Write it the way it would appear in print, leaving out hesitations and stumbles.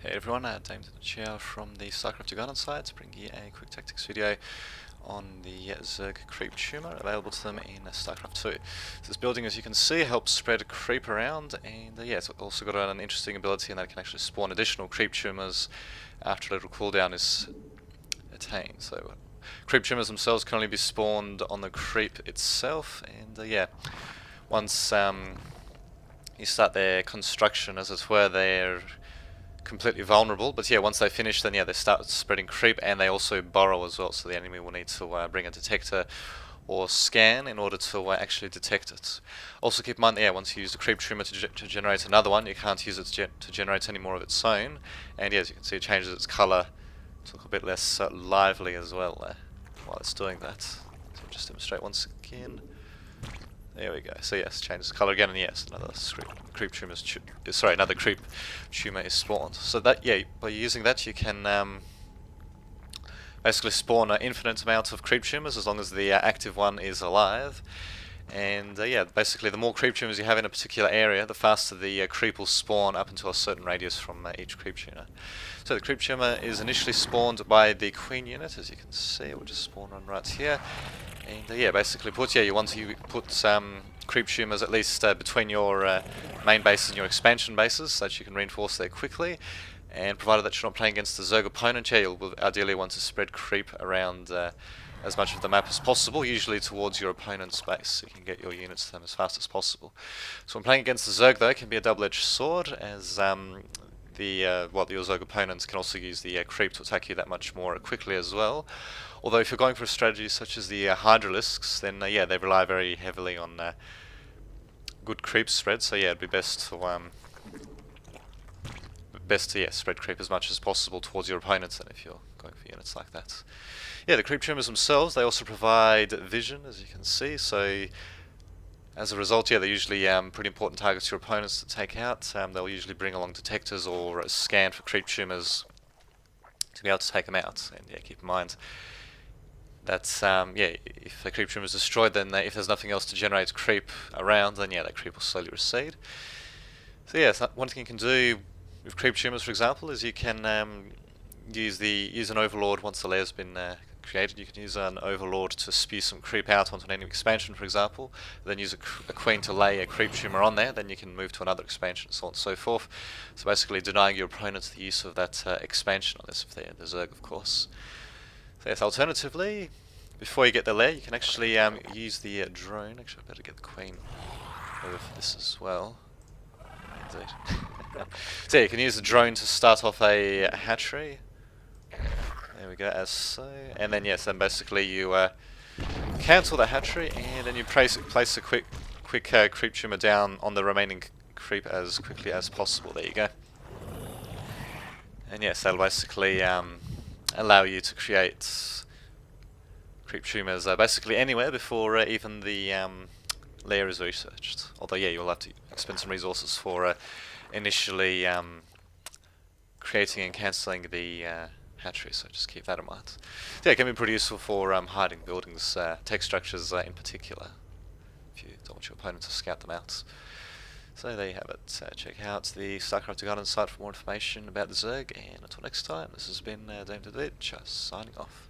Hey everyone, Dame to the chair from the StarCraft Garden side to bring you a quick tactics video on the Zerg Creep Tumor available to them in StarCraft 2. So this building, as you can see, helps spread creep around, and yeah, it's also got an interesting ability in that it can actually spawn additional creep tumors after a little cooldown is attained. So creep tumors themselves can only be spawned on the creep itself, and yeah, once you start their construction, as it were, they're completely vulnerable, but yeah, once they finish, then yeah, they start spreading creep, and they also burrow as well, so the enemy will need to bring a detector or scan in order to actually detect it. Also keep in mind, yeah, once you use the creep tumor to generate another one, you can't use it to generate any more of its own, and yeah, as you can see, it changes its colour to look a bit less lively as well while it's doing that. So I'll just demonstrate once again. There we go. So yes, changes colour again, and yes, another creep tumor another creep tumor is spawned. So that, yeah, by using that you can basically spawn an infinite amount of creep tumors as long as the active one is alive. And yeah, basically the more creep tumors you have in a particular area, the faster the creep will spawn up into a certain radius from each creep tumor. So the creep tumor is initially spawned by the queen unit, as you can see. It will just spawn one right here. And yeah, basically you want to put creep tumors at least between your main bases and your expansion bases, so that you can reinforce there quickly. And provided that you're not playing against the Zerg opponent, yeah, you'll ideally want to spread creep around as much of the map as possible, usually towards your opponent's base, so you can get your units to them as fast as possible. So when playing against the Zerg, though, it can be a double-edged sword, as the Zerg opponents can also use the creep to attack you that much more quickly as well. Although if you're going for a strategy such as the Hydralisks, then yeah, they rely very heavily on good creep spread, so yeah, it'd be best to yeah, spread creep as much as possible towards your opponents than if you're going for units like that. Yeah, the creep tumors themselves, they also provide vision, as you can see, so as a result, yeah, they're usually pretty important targets to your opponents to take out. They'll usually bring along detectors or scan for creep tumors to be able to take them out. And yeah, keep in mind that yeah, if a creep tumor is destroyed, then if there's nothing else to generate creep around, then yeah, that creep will slowly recede. So yeah, one thing you can do with creep tumors, for example, is you can use an overlord once the layer's been created. You can use an overlord to spew some creep out onto an enemy expansion, for example, then use a queen to lay a creep tumor on there, then you can move to another expansion, so on and so forth. So basically denying your opponents the use of that expansion, unless if they're the Zerg, of course. So yes, alternatively, before you get the lair, you can actually use the drone. Actually, I better get the queen over for this as well. Indeed. So yeah, you can use the drone to start off a hatchery. There we go, as so. And then yes, then basically you cancel the hatchery, and then you place a quick creep tumor down on the remaining creep as quickly as possible. There you go. And yes, that'll basically allow you to create creep tumors basically anywhere before even the layer is researched. Although yeah, you'll have to expend some resources for initially creating and cancelling the hatchery, so just keep that in mind. So yeah, it can be pretty useful for hiding buildings, tech structures in particular, if you don't want your opponent to scout them out. So there you have it. Check out the StarCraft Garden site for more information about the Zerg, and until next time, this has been Dame to the Witch, signing off.